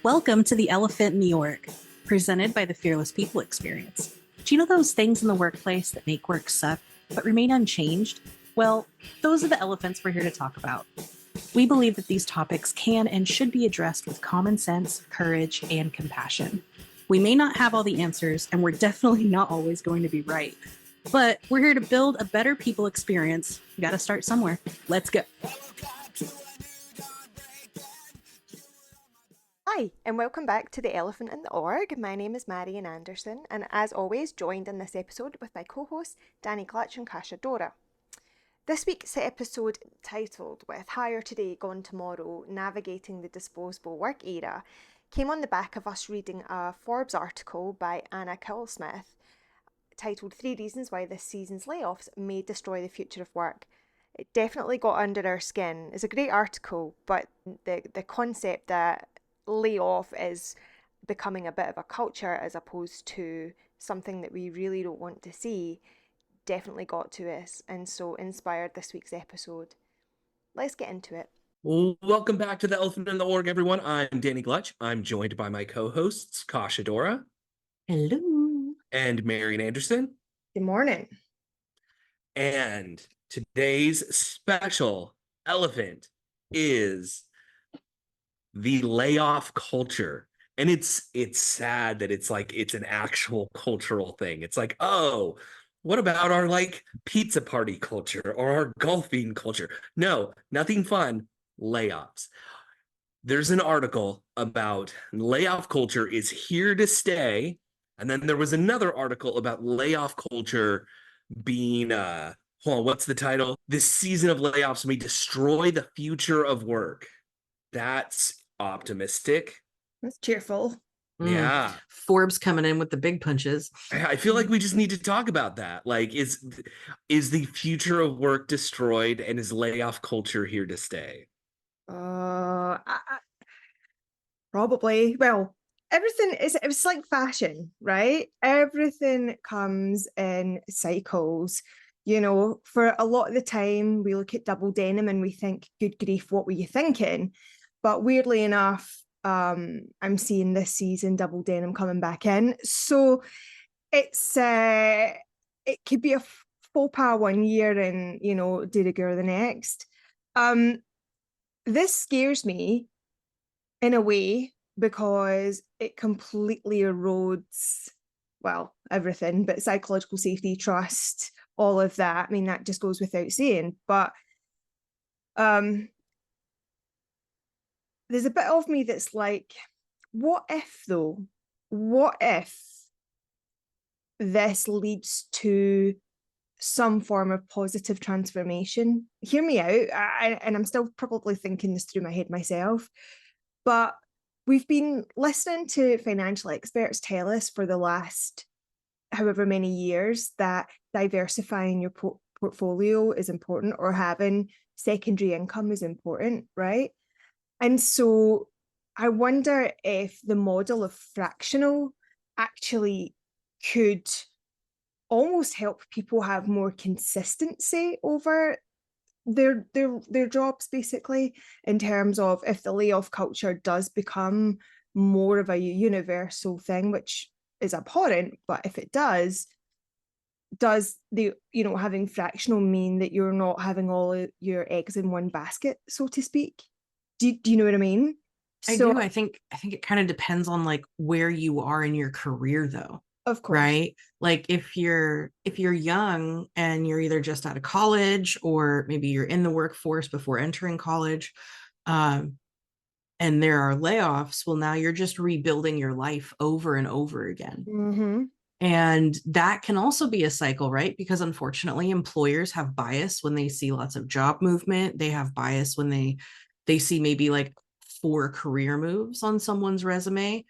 Welcome to The Elephant in the Org, presented by the Fearless People Experience. Do you know those things in the workplace that make work suck, but remain unchanged? Well, those are the elephants we're here to talk about. We believe that these topics can and should be addressed with common sense, courage, and compassion. We may not have all the answers, and we're definitely not always going to be right. But we're here to build a better people experience. We got to start somewhere. Let's go. Hi, and welcome back to The Elephant in the Org. My name is Marion Anderson, and as always, joined in this episode with my co-hosts, Danny Cacha and Cacha. This week's episode, titled With Hire Today, Gone Tomorrow, Navigating the Disposable Work Era, came on the back of us reading a Forbes article by Ann Kowalsmith, titled 3 Reasons Why This Season's Layoffs May Destroy the Future of Work. It definitely got under our skin. It's a great article, but the concept that layoff is becoming a bit of a culture as opposed to something that we really don't want to see definitely got to us, and so inspired this week's episode. Let's get into it. Welcome back to the Elephant in the Org, everyone. I'm Danny Glutch. I'm joined by my co-hosts, Cacha. Hello. And Marion Anderson. Good morning. And today's special elephant is the layoff culture. And it's sad that it's an actual cultural thing. It's like, oh, what about our pizza party culture or our golfing culture? No, nothing fun. Layoffs. There's an article about layoff culture is here to stay. And then there was another article about layoff culture being, what's the title? This season of layoffs may destroy the future of work. That's optimistic. That's cheerful. Yeah. Forbes coming in with the big punches. I feel like we just need to talk about that. Is the future of work destroyed, and is layoff culture here to stay? Probably. Well, it's like fashion, right? Everything comes in cycles. You know, for a lot of the time, we look at double denim and we think, good grief, what were you thinking? But weirdly enough, I'm seeing this season double denim coming back in. So it could be a faux pas one year and, de rigueur the next. This scares me in a way because it completely erodes, well, everything, but psychological safety, trust, all of that. I mean, that just goes without saying. But there's a bit of me that's like, what if though? What if this leads to some form of positive transformation? Hear me out, and I'm still probably thinking this through my head myself, but we've been listening to financial experts tell us for the last however many years that diversifying your portfolio is important, or having secondary income is important, right? And so I wonder if the model of fractional actually could almost help people have more consistency over their jobs, basically, in terms of if the layoff culture does become more of a universal thing, which is abhorrent, but if it does the having fractional mean that you're not having all your eggs in one basket, so to speak? Do you know what I mean? I do. I think it kind of depends on where you are in your career, though. Of course. Right? Like if you're young and you're either just out of college, or maybe you're in the workforce before entering college, and there are layoffs, well, now you're just rebuilding your life over and over again. Mm-hmm. And that can also be a cycle, right? Because unfortunately, employers have bias when they see lots of job movement. They have bias when they see maybe 4 career moves on someone's resume.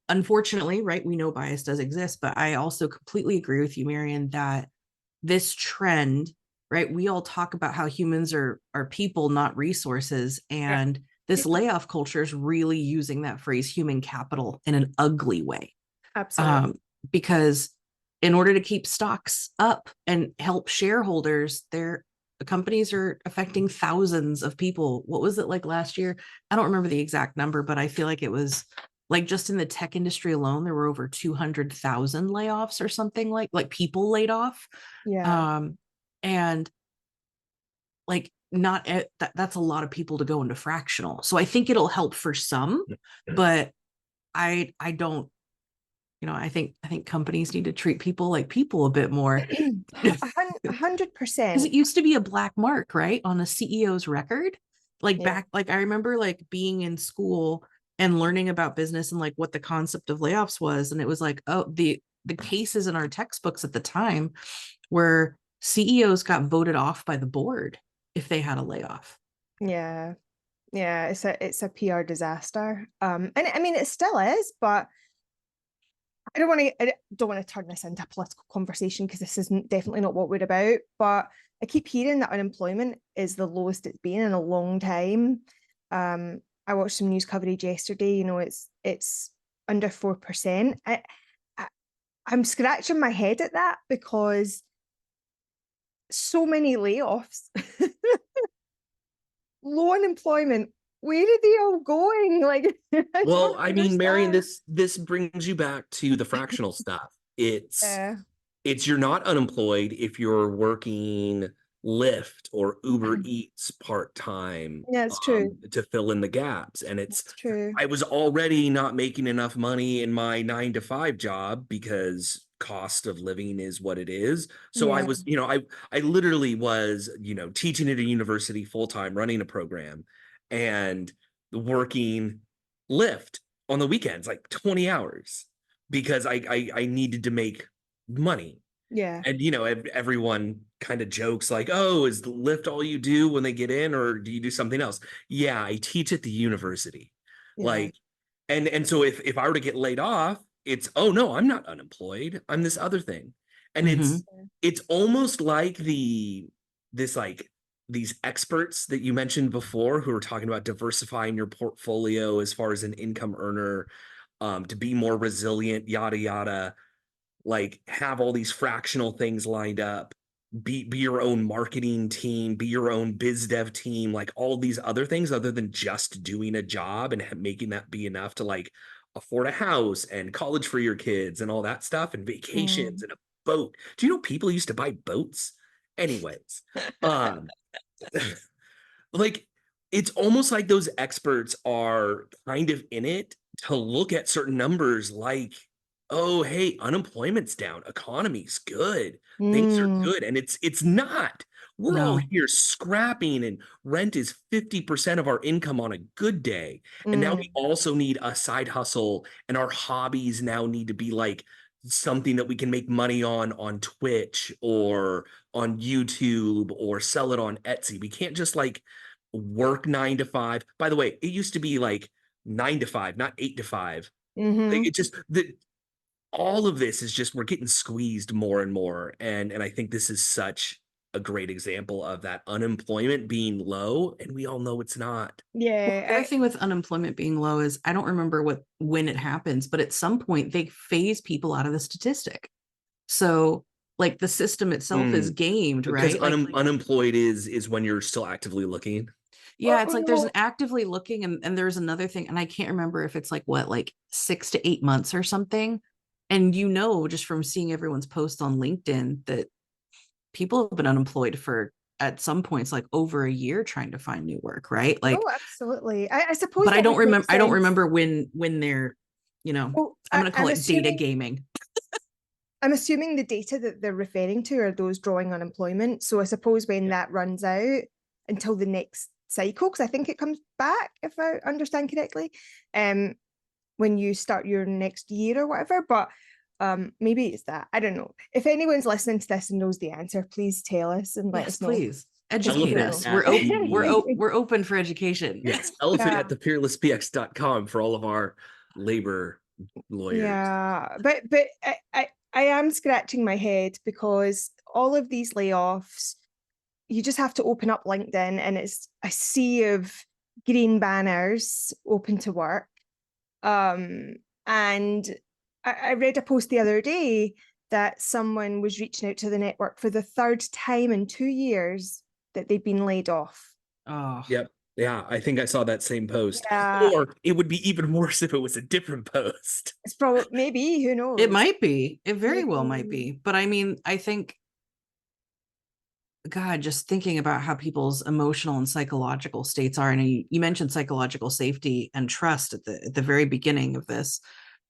Unfortunately, right, we know bias does exist, but I also completely agree with you, Marion, that this trend, right, we all talk about how humans are people, not resources. And this layoff culture is really using that phrase human capital in an ugly way. Absolutely. Because in order to keep stocks up and help shareholders, they're companies are affecting thousands of people. What was it like last year? I don't remember the exact number, but I feel like it was like just in the tech industry alone, there were over 200,000 layoffs or something like people laid off. Yeah. And like not that's a lot of people to go into fractional. So I think it'll help for some, but I don't, I think companies need to treat people like people a bit more. 100%. Because it used to be a black mark, right, on a CEO's record. Like Yeah. back, like I remember like being in school and learning about business and like what the concept of layoffs was. And it was like, oh, the cases in our textbooks at the time where CEOs got voted off by the board if they had a layoff. Yeah. Yeah. It's a PR disaster. And I mean it still is, but I don't want to turn this into a political conversation because this isn't definitely not what we're about. But I keep hearing that unemployment is the lowest it's been in a long time. I watched some news coverage yesterday. It's under 4%. I'm scratching my head at that because so many layoffs, low unemployment. Where are they all going? Like, Well, I mean, Marion, understand. this brings you back to the fractional stuff. It's you're not unemployed if you're working Lyft or Uber Eats part-time Yeah, it's true. to fill in the gaps. And It's true. I was already not making enough money in my 9 to 5 job because cost of living is what it is. So I Yeah. was, I literally was, teaching at a university full-time, running a program and working Lyft on the weekends, like 20 hours because I needed to make money. Yeah. And everyone kind of jokes like, "Oh, is the Lyft all you do when they get in, or do you do something else?" Yeah, I teach at the university. Yeah. Like, and so if I were to get laid off, it's, "Oh no, I'm not unemployed. I'm this other thing." And Mhm. it's almost like this like these experts that you mentioned before who are talking about diversifying your portfolio as far as an income earner, to be more resilient, yada yada, like have all these fractional things lined up, be your own marketing team, be your own biz dev team, like all these other things other than just doing a job and making that be enough to like afford a house and college for your kids and all that stuff and vacations and a boat. Do you know people used to buy boats? Anyways, like it's almost like those experts are kind of in it to look at certain numbers like, oh hey, unemployment's down, economy's good, things are good, and it's not. We're all No. here scrapping and rent is 50% of our income on a good day, and now we also need a side hustle, and our hobbies now need to be like something that we can make money on Twitch or on YouTube or sell it on Etsy. We can't just like work 9 to 5. By the way, it used to be like 9 to 5, not 8 to 5. Like it just all of this is just we're getting squeezed more and more. And I think this is such a great example of that unemployment being low, and we all know it's not. Yeah. The other thing with unemployment being low is I don't remember when it happens, but at some point they phase people out of the statistic. So like the system itself is gamed, Because right? Like unemployed is when you're still actively looking. yeah, it's like there's an actively looking and there's another thing, and I can't remember if it's like what, like 6 to 8 months or something. And just from seeing everyone's posts on LinkedIn that people have been unemployed for at some points like over a year trying to find new work, right? Like, Oh, absolutely. I suppose but I that don't would make remember. I don't sense. remember when they're, Well, I'm going to call I'm it data assuming gaming. I'm assuming the data that they're referring to are those drawing unemployment. So I suppose when that runs out until the next cycle, because I think it comes back, if I understand correctly, when you start your next year or whatever. But maybe it's that. I don't know. If anyone's listening to this and knows the answer, please tell us and let Yes, us know. please Just educate Elephant us. at We're open for education. yes, elephant Yeah. at thefearlesspx.com for all of our labor lawyers. Yeah, but I am scratching my head because all of these layoffs, you just have to open up LinkedIn and it's a sea of green banners open to work. And I read a post the other day that someone was reaching out to the network for the third time in 2 years that they've been laid off. Oh, Yep. Yeah, I think I saw that same post. Yeah. Or it would be even worse if it was a different post. It's probably, maybe, who knows? it might be. It very well might Maybe. be. But I mean, I think, God, just thinking about how people's emotional and psychological states are, and you mentioned psychological safety and trust at the very beginning of this.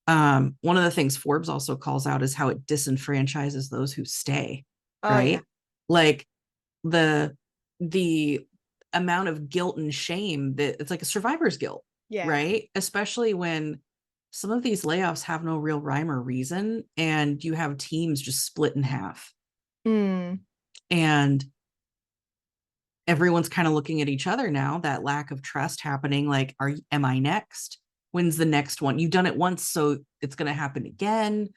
One of the things Forbes also calls out is how it disenfranchises those who stay, Oh, right? yeah. Like the amount of guilt and shame that it's like a survivor's guilt, Yeah. right? Especially when some of these layoffs have no real rhyme or reason, and you have teams just split in half. Mm. And everyone's kind of looking at each other now, that lack of trust happening. Like, am I next? When's the next one? You've done it once, so it's going to happen again.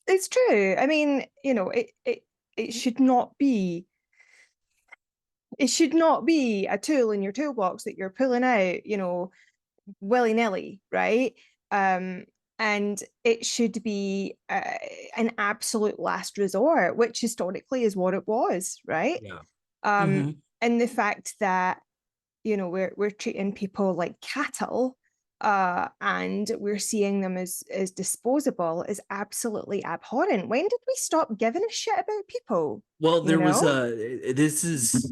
It's true. I mean, you know, it should not be a tool in your toolbox that you're pulling out, you know, willy-nilly, right? And it should be an absolute last resort, which historically is what it was, right? Yeah. And the fact that, you know, we're treating people like cattle, and we're seeing them as disposable is absolutely abhorrent. When did we stop giving a shit about people? Well, there was know? this is,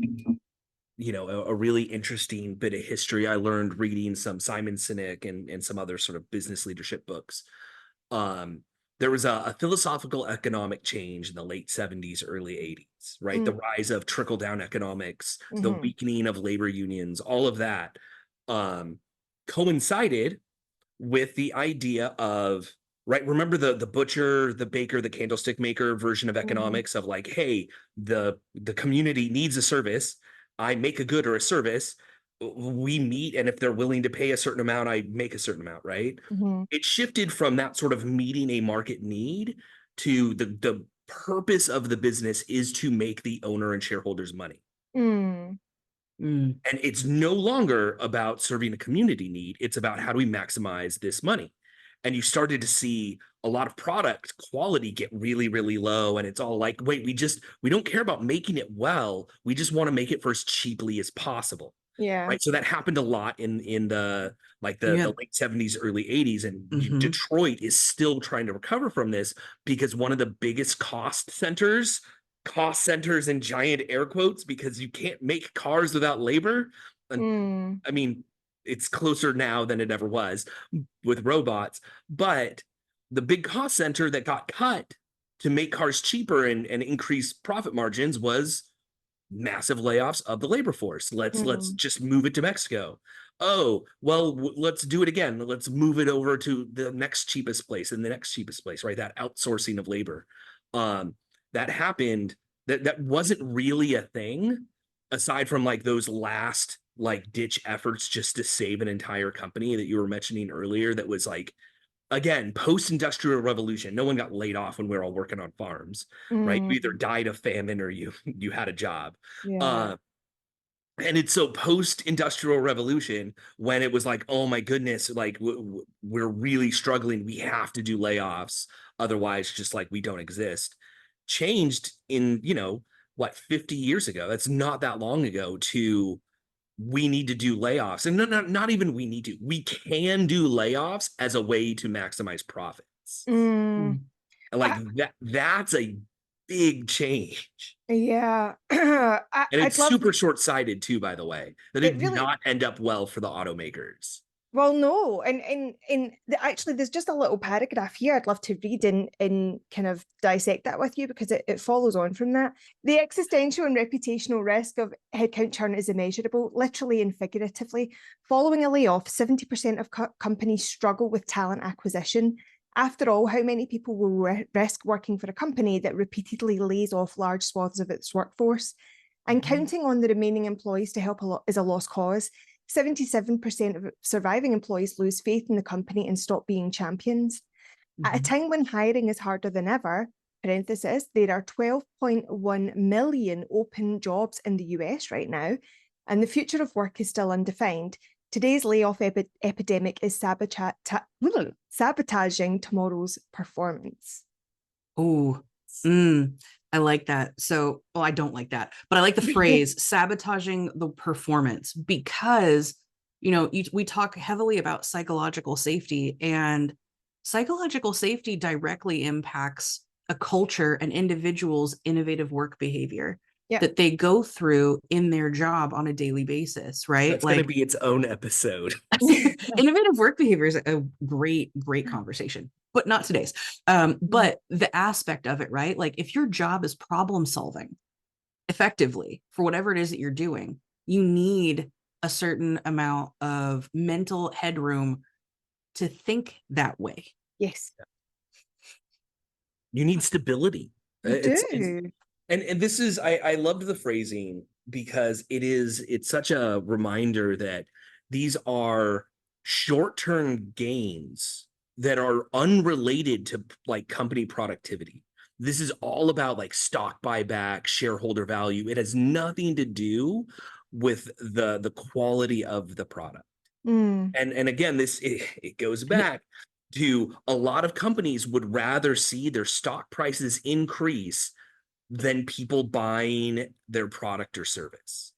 you know, a really interesting bit of history I learned reading some Simon Sinek and some other sort of business leadership books. There was a philosophical economic change in the late 70s, early 80s, right? The rise of trickle-down economics, the weakening of labor unions, all of that coincided with the idea of, right, remember the butcher, the baker, the candlestick maker version of economics of like, hey, the community needs a service. I make a good or a service. We meet, and if they're willing to pay a certain amount, I make a certain amount, right? It shifted from that sort of meeting a market need to the purpose of the business is to make the owner and shareholders money. And it's no longer about serving a community need. It's about how do we maximize this money? And you started to see a lot of product quality get really, really low. And it's all like, wait, we don't care about making it well. We just want to make it for as cheaply as possible. Yeah. Right. So that happened a lot in the late 70s, early 80s. And Detroit is still trying to recover from this because one of the biggest cost centers in giant air quotes, because you can't make cars without labor. And I mean, it's closer now than it ever was with robots, but the big cost center that got cut to make cars cheaper and increase profit margins was massive layoffs of the labor force. Let's just move it to Mexico. Oh, well, let's do it again. Let's move it over to the next cheapest place and the next cheapest place, right? That outsourcing of labor. That happened. That wasn't really a thing aside from like those last like ditch efforts just to save an entire company that you were mentioning earlier. That was like, again, post-industrial revolution. No one got laid off when we were all working on farms, right? You either died of famine or you had a job. Yeah. And it's so post-industrial revolution when it was like, oh my goodness, like we're really struggling. We have to do layoffs. Otherwise, just like we don't exist. Changed in, 50 years ago. That's not that long ago to we need to do layoffs. And not even we need to. We can do layoffs as a way to maximize profits. And like that's a big change. Yeah. And it's super short-sighted too, by the way, that it did not end up well for the automakers. Well, no, and actually, there's just a little paragraph here I'd love to read and kind of dissect that with you because it follows on from that. The existential and reputational risk of headcount churn is immeasurable, literally and figuratively. Following a layoff, 70% of companies struggle with talent acquisition. After all, how many people will risk working for a company that repeatedly lays off large swaths of its workforce? And counting on the remaining employees to help is a lost cause. 77% of surviving employees lose faith in the company and stop being champions. At a time when hiring is harder than ever, parenthesis, there are 12.1 million open jobs in the US right now, and the future of work is still undefined. Today's layoff epidemic is sabotaging tomorrow's performance. Oh, I like that. So, well, I don't like that, but I like the phrase sabotaging the performance because, we talk heavily about psychological safety, and psychological safety directly impacts a culture and individuals' innovative work behavior that they go through in their job on a daily basis, right? That's going to be its own episode. Innovative work behavior is a great conversation, but not today's. But the aspect of it, right? Like if your job is problem solving effectively for whatever it is that you're doing, you need a certain amount of mental headroom to think that way. Yes. You need stability. You do. And this is, I loved the phrasing because it's such a reminder that these are short-term gains that are unrelated to like company productivity. This is all about like stock buyback, shareholder value. It has nothing to do with the quality of the product. And again, it goes back to a lot of companies would rather see their stock prices increase than people buying their product or service.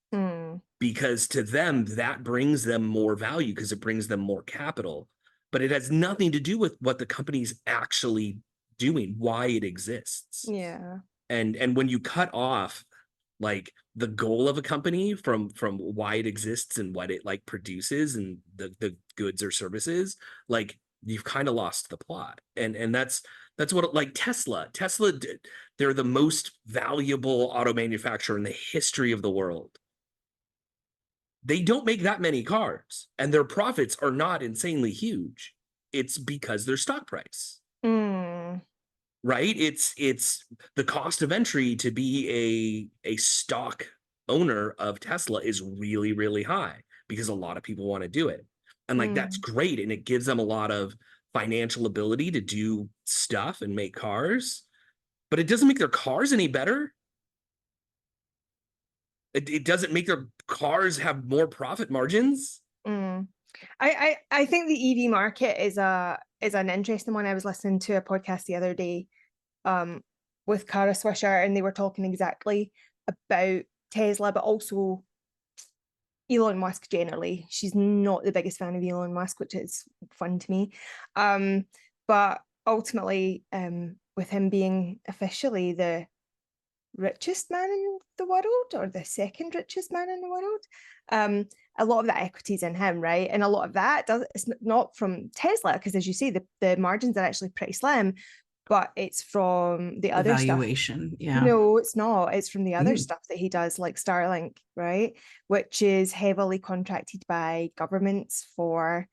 Because to them, that brings them more value because it brings them more capital. But it has nothing to do with what the company's actually doing, why it exists. Yeah. And when you cut off like the goal of a company from why it exists and what it like produces and the goods or services, like you've kind of lost the plot. And that's what like Tesla did. They're the most valuable auto manufacturer in the history of the world. They don't make that many cars and their profits are not insanely huge. It's because their stock price. Right? It's the cost of entry to be a stock owner of Tesla is really, really high because a lot of people want to do it. And like that's great. And it gives them a lot of financial ability to do stuff and make cars, but it doesn't make their cars any better. It doesn't make their cars have more profit margins. I think the EV market is an interesting one. I was listening to a podcast the other day with Cacha Swisher, and they were talking exactly about Tesla, but also Elon Musk generally. She's not the biggest fan of Elon Musk, which is fun to me. But ultimately, with him being officially the richest man in the world, or the second richest man in the world, a lot of that equity is in him, right? And a lot of that it's not from Tesla, because as you say, the margins are actually pretty slim, but it's from the other valuation stuff. Yeah, no, it's not. It's from the other stuff that he does, like Starlink, right? Which is heavily contracted by governments for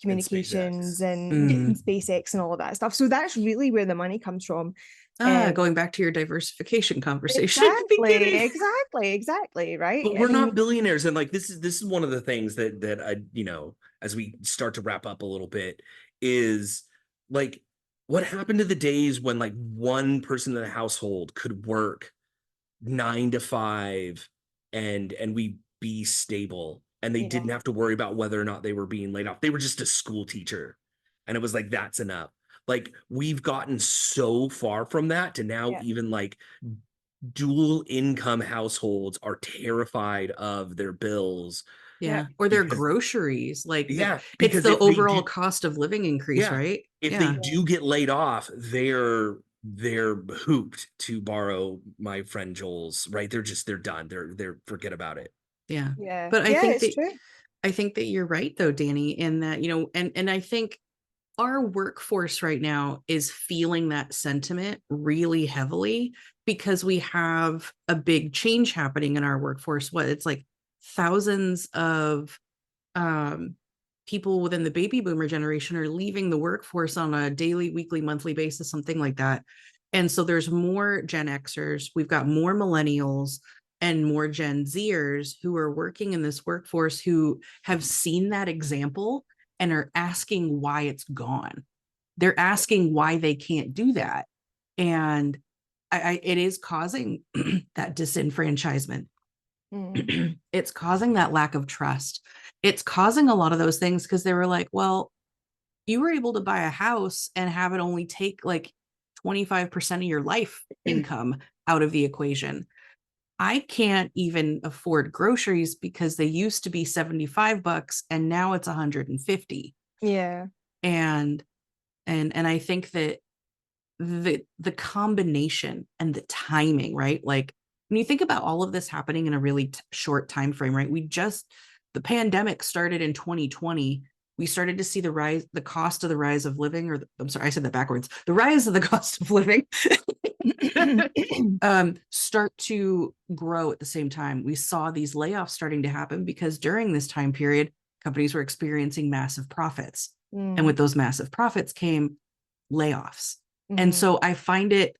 communications and SpaceX and all of that stuff. So that's really where the money comes from. Going back to your diversification conversation. Exactly, right? But we're not billionaires, and like this is one of the things that I, as we start to wrap up a little bit, is like what happened to the days when like one person in the household could work 9 to 5 and we be stable, and they didn't have to worry about whether or not they were being laid off. They were just a school teacher, and it was like that's enough. Like we've gotten so far from that to now even like dual income households are terrified of their bills. Or their groceries, like because it's the overall cost of living increase, right? If they do get laid off, they're hooped, to borrow my friend Joel's, right? They're done. They're forget about it. But I think that you're right though, Danny, in that, and I think our workforce right now is feeling that sentiment really heavily because we have a big change happening in our workforce. It's like thousands of people within the baby boomer generation are leaving the workforce on a daily, weekly, monthly basis, something like that. And so there's more Gen Xers, we've got more millennials and more Gen Zers who are working in this workforce who have seen that example and are asking why it's gone. They're asking why they can't do that. And it is causing that disenfranchisement. It's causing that lack of trust. It's causing a lot of those things because they were like, well, you were able to buy a house and have it only take like 25% of your life income out of the equation. I can't even afford groceries because they used to be $75 and now it's 150. Yeah. And I think that the combination and the timing, right? Like when you think about all of this happening in a really short time frame, right? The pandemic started in 2020. We started to see the cost of the rise of living, I'm sorry, I said that backwards. The rise of the cost of living start to grow at the same time. We saw these layoffs starting to happen because during this time period, companies were experiencing massive profits. And with those massive profits came layoffs. And so I find it,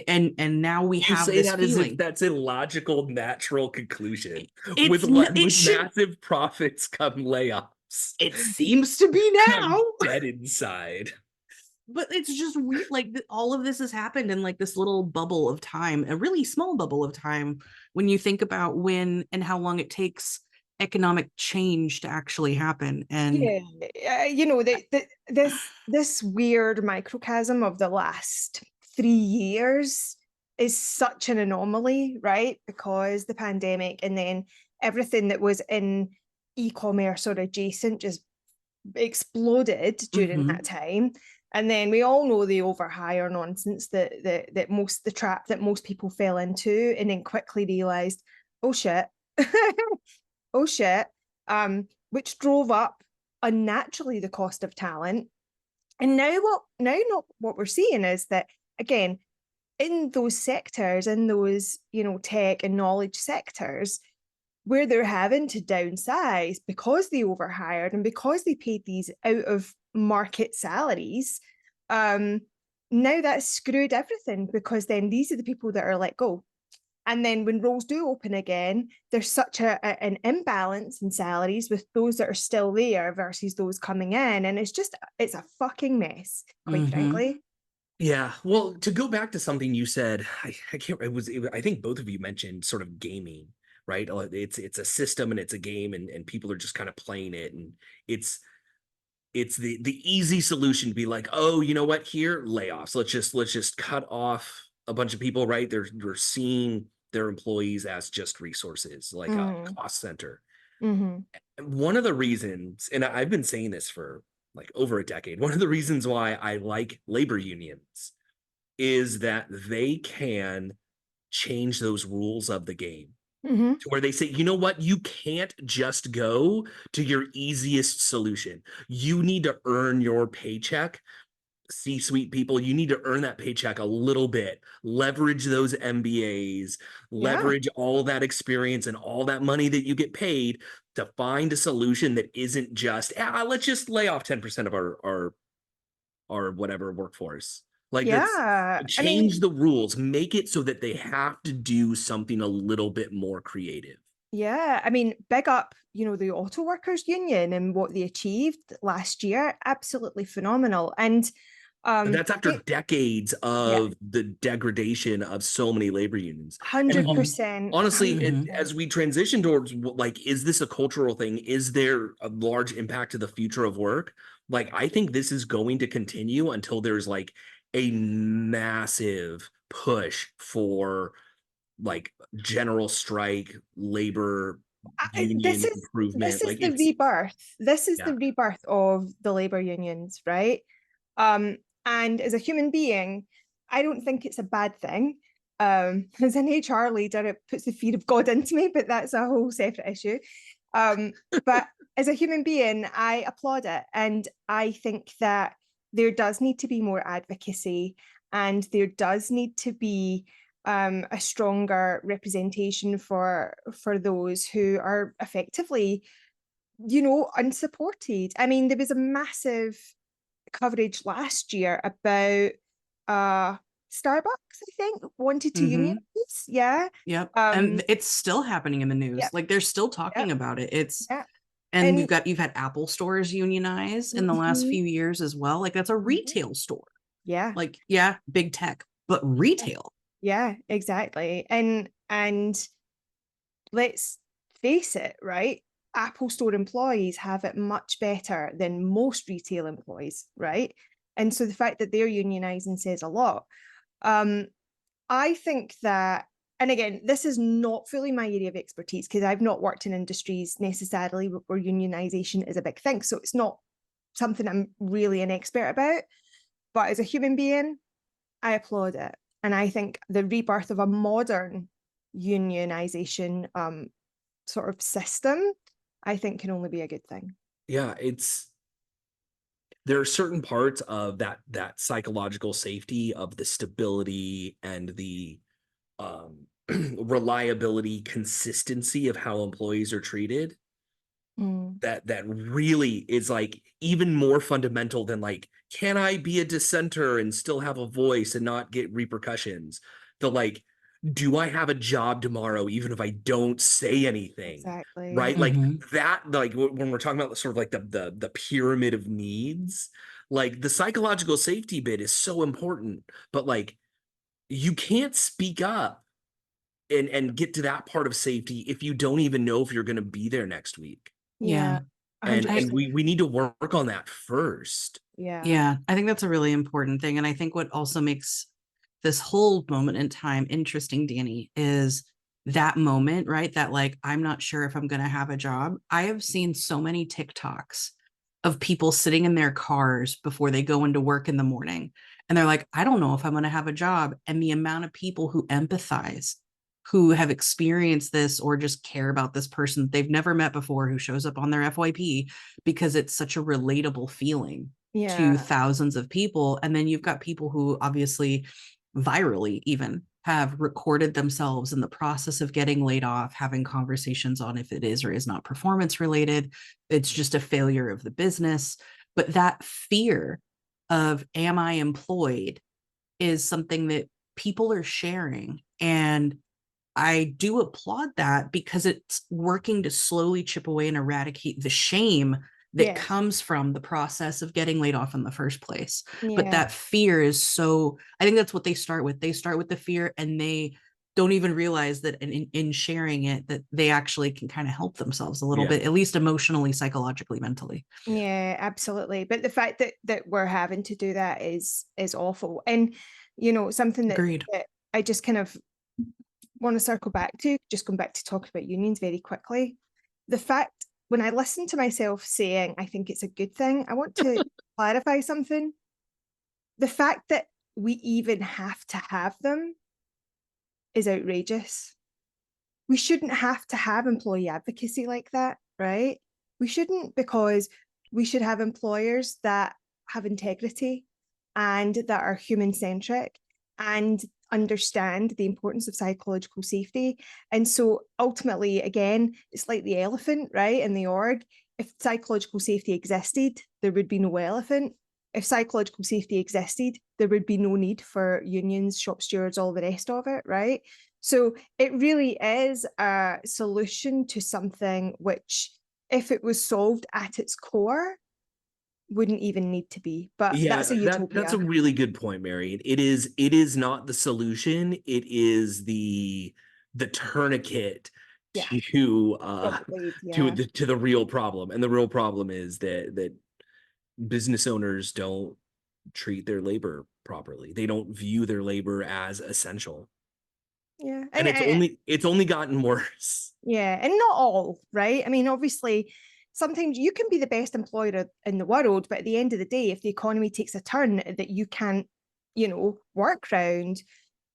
and now we have say this that as feeling. if that's a logical, natural conclusion. With massive profits come layoffs. It seems to be now. I'm dead inside. But it's just weird. Like all of this has happened in like this little bubble of time, a really small bubble of time, when you think about when and how long it takes economic change to actually happen. And you know, this weird microcosm of the last 3 years is such an anomaly, right? Because the pandemic and then everything that was in e-commerce or adjacent just exploded during that time. And then we all know the overhire nonsense the trap that most people fell into, and then quickly realized, oh shit, oh shit, which drove up unnaturally the cost of talent. And now what we're seeing is that, again, in those sectors, in those, you know, tech and knowledge sectors, where they're having to downsize because they overhired and because they paid these out of market salaries, now that's screwed everything, because then these are the people that are let go. And then when roles do open again, there's such an imbalance in salaries with those that are still there versus those coming in. And it's a fucking mess, quite frankly. Yeah. Well, to go back to something you said, I can't, I think both of you mentioned sort of gaming, right? It's a system and it's a game, and people are just kind of playing it. And it's the easy solution to be like, oh, you know what, here, layoffs. Let's just cut off a bunch of people, right? They're seeing their employees as just resources, like a cost center. And one of the reasons, and I've been saying this for like over a decade, one of the reasons why I like labor unions is that they can change those rules of the game to where they say, you know what, you can't just go to your easiest solution. You need to earn your paycheck. C-suite people, you need to earn that paycheck a little bit, leverage those MBAs, leverage all that experience and all that money that you get paid to find a solution that isn't just, let's just lay off 10% of our whatever workforce. Like, change the rules, make it so that they have to do something a little bit more creative. Yeah, I mean, big up, you know, the auto workers union and what they achieved last year. Absolutely phenomenal. And that's after decades of the degradation of so many labor unions. 100%. Honestly, as we transition towards, like, is this a cultural thing? Is there a large impact to the future of work? Like, I think this is going to continue until there's like a massive push for like general strike, labor union improvement. This is the rebirth. This is the rebirth of the labor unions, right? And as a human being, I don't think it's a bad thing. As an HR leader, it puts the fear of God into me, but that's a whole separate issue. But as a human being, I applaud it. And I think that there does need to be more advocacy, and there does need to be a stronger representation for those who are effectively, you know, unsupported. I mean, there was a massive coverage last year about Starbucks, I think, wanted to unionize. And it's still happening in the news. Like, they're still talking about it. And you've had Apple stores unionize in the last few years as well. Like, that's a retail store. Like, big tech, but retail. Yeah, exactly. And let's face it, right? Apple store employees have it much better than most retail employees, right? And so the fact that they're unionizing says a lot. I think that, and again, this is not fully my area of expertise because I've not worked in industries necessarily where unionization is a big thing. So it's not something I'm really an expert about. But as a human being, I applaud it. And I think the rebirth of a modern unionization sort of system, I think can only be a good thing. Yeah, there are certain parts of that psychological safety, of the stability and the reliability, consistency of how employees are treated, that really is like even more fundamental than like, can I be a dissenter and still have a voice and not get repercussions? The like, do I have a job tomorrow even if I don't say anything? Exactly. Right? Like that, like when we're talking about sort of like the pyramid of needs, like the psychological safety bit is so important, but like you can't speak up and get to that part of safety if you don't even know if you're going to be there next week. Yeah. And 100%. we need to work on that first. Yeah, I think that's a really important thing. And I think what also makes this whole moment in time interesting, Danny, is that moment, right? That like, I'm not sure if I'm going to have a job. I have seen so many TikToks of people sitting in their cars before they go into work in the morning. And they're like, I don't know if I'm going to have a job. And the amount of people who empathize, who have experienced this or just care about this person that they've never met before, who shows up on their FYP because it's such a relatable feeling to thousands of people. And then you've got people who obviously virally even have recorded themselves in the process of getting laid off, having conversations on if it is or is not performance related. It's just a failure of the business. But that fear of, am I employed, is something that people are sharing. And I do applaud that because it's working to slowly chip away and eradicate the shame that comes from the process of getting laid off in the first place. But that fear is so, I think that's what they start with. They start with the fear and they don't even realize that in sharing it, that they actually can kind of help themselves a little bit, at least emotionally, psychologically, mentally. Yeah, absolutely. But the fact that we're having to do that is awful. And, you know, something that I just kind of want to circle back to, just going back to talk about unions very quickly. The fact, when I listen to myself saying, I think it's a good thing, I want to clarify something. The fact that we even have to have them is outrageous. We shouldn't have to have employee advocacy like that, right? We shouldn't, because we should have employers that have integrity and that are human-centric and understand the importance of psychological safety. And so ultimately, again, it's like the elephant, right, in the org. If psychological safety existed, there would be no elephant. If psychological safety existed, there would be no need for unions, shop stewards, all the rest of it, right? So it really is a solution to something which, if it was solved at its core, wouldn't even need to be. But that's a utopia. That's a really good point, Marion. It is not the solution. It is the tourniquet to the real problem. And the real problem is that business owners don't treat their labor properly. They don't view their labor as essential. Yeah. And it's only gotten worse. Yeah. And not all, right? I mean, obviously, sometimes you can be the best employer in the world, but at the end of the day, if the economy takes a turn that you can't, work around,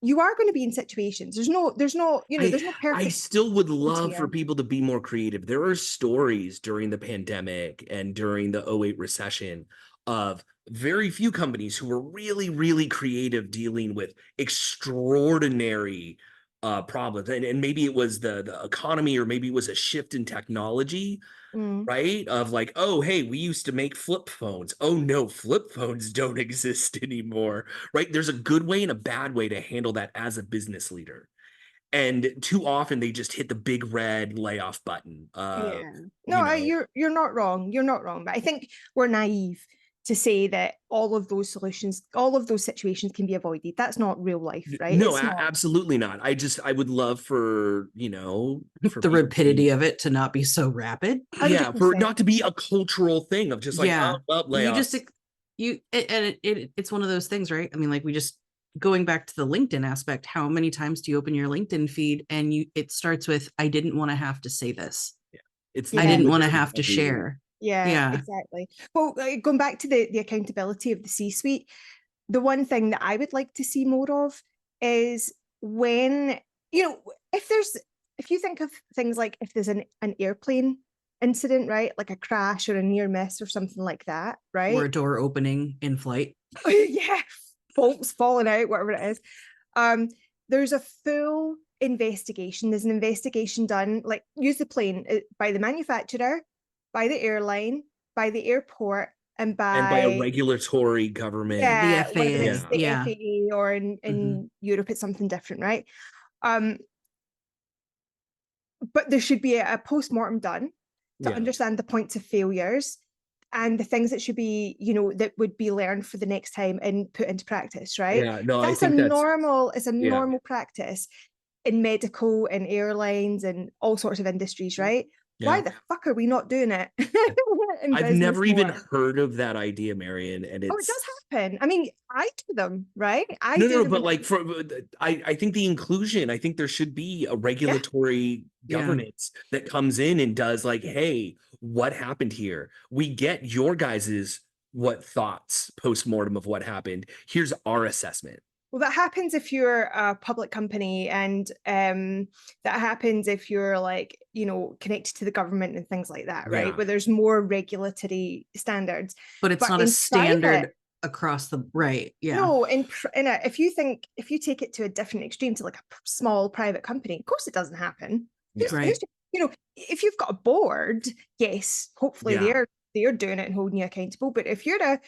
you are going to be in situations. There's no perfect. I still would love for people to be more creative. There are stories during the pandemic and during the 2008 recession of very few companies who were really, really creative dealing with extraordinary problems. And maybe it was the economy, or maybe it was a shift in technology, right? Of like, oh, hey, we used to make flip phones. Oh no, flip phones don't exist anymore, right? There's a good way and a bad way to handle that as a business leader. And too often they just hit the big red layoff button. You're not wrong. You're not wrong. But I think we're naive to say that all of those situations can be avoided. That's not real life, right? No, absolutely not. I would love for, for the rapidity of it to not be so rapid. 100%. For not to be a cultural thing of just like, oh, well, layoffs. It's one of those things, right? I mean, like, we just going back to the LinkedIn aspect, how many times do you open your LinkedIn feed and it starts with, I didn't want to have to say this. It's I didn't want to literally have to every share. Yeah, Yeah. exactly. Well, going back to the accountability of the C-suite, the one thing that I would like to see more of is when, if you think of things like if there's an airplane incident, right? Like a crash or a near miss or something like that, right? Or a door opening in flight. Yeah, bolts falling out, whatever it is. There's a full investigation. There's an investigation done, like use the plane by the manufacturer, by the airline, by the airport, and by a by regulatory government. yeah, The whether it's FAA. the Yeah. FAA or in Europe, it's something different, right? But there should be a post-mortem done to understand the points of failures and the things that should be, that would be learned for the next time and put into practice, right? Yeah, no, That's I think it's a normal practice in medical and airlines and all sorts of industries, right? Why the fuck are we not doing it? I've never even heard of that idea, Marion, and it does happen. I mean, I do them, right? No, but like I think the inclusion, I think there should be a regulatory governance that comes in and does like, hey, what happened here? We get your guys's thoughts post-mortem of what happened. Here's our assessment. Well, that happens if you're a public company, and that happens if you're like, connected to the government and things like that, right? Where there's more regulatory standards. But it's not a standard across the right. Yeah. No, if you take it to a different extreme, to like a small private company, of course it doesn't happen. Right. If you've got a board, yes, hopefully they're doing it and holding you accountable. But if you're a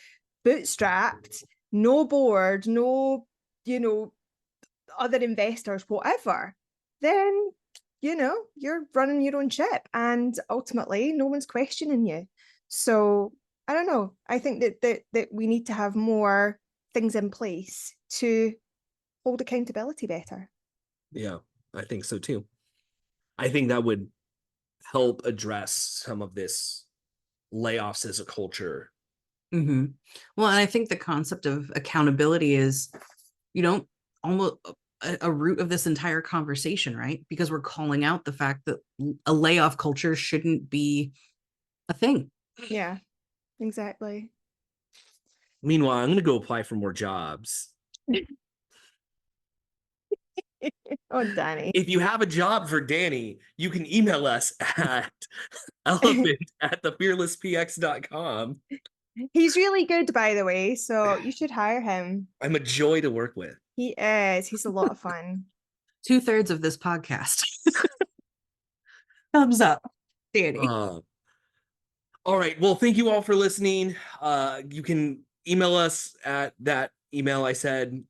bootstrapped, no board, no other investors, whatever, then you're running your own ship, and ultimately no one's questioning you. So I don't know. I think that we need to have more things in place to hold accountability better. Yeah, I think so too. I think that would help address some of this layoffs as a culture. Well, and I think the concept of accountability is, almost a root of this entire conversation, right? Because we're calling out the fact that a layoff culture shouldn't be a thing. Yeah, exactly. Meanwhile, I'm going to go apply for more jobs. Oh, Danny. If you have a job for Danny, you can email us at elephant@thefearlesspx.com. He's really good, by the way, so you should hire him. I'm a joy to work with. He is. He's a lot of fun. 2/3 of this podcast. Thumbs up, Danny. All right. Well, thank you all for listening. You can email us at that email I said.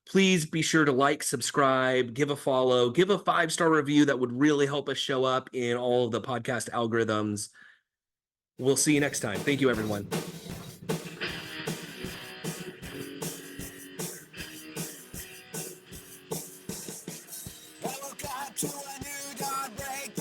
Please be sure to like, subscribe, give a follow, give a 5-star review. That would really help us show up in all of the podcast algorithms. We'll see you next time. Thank you, everyone. Welcome to a new dawn break.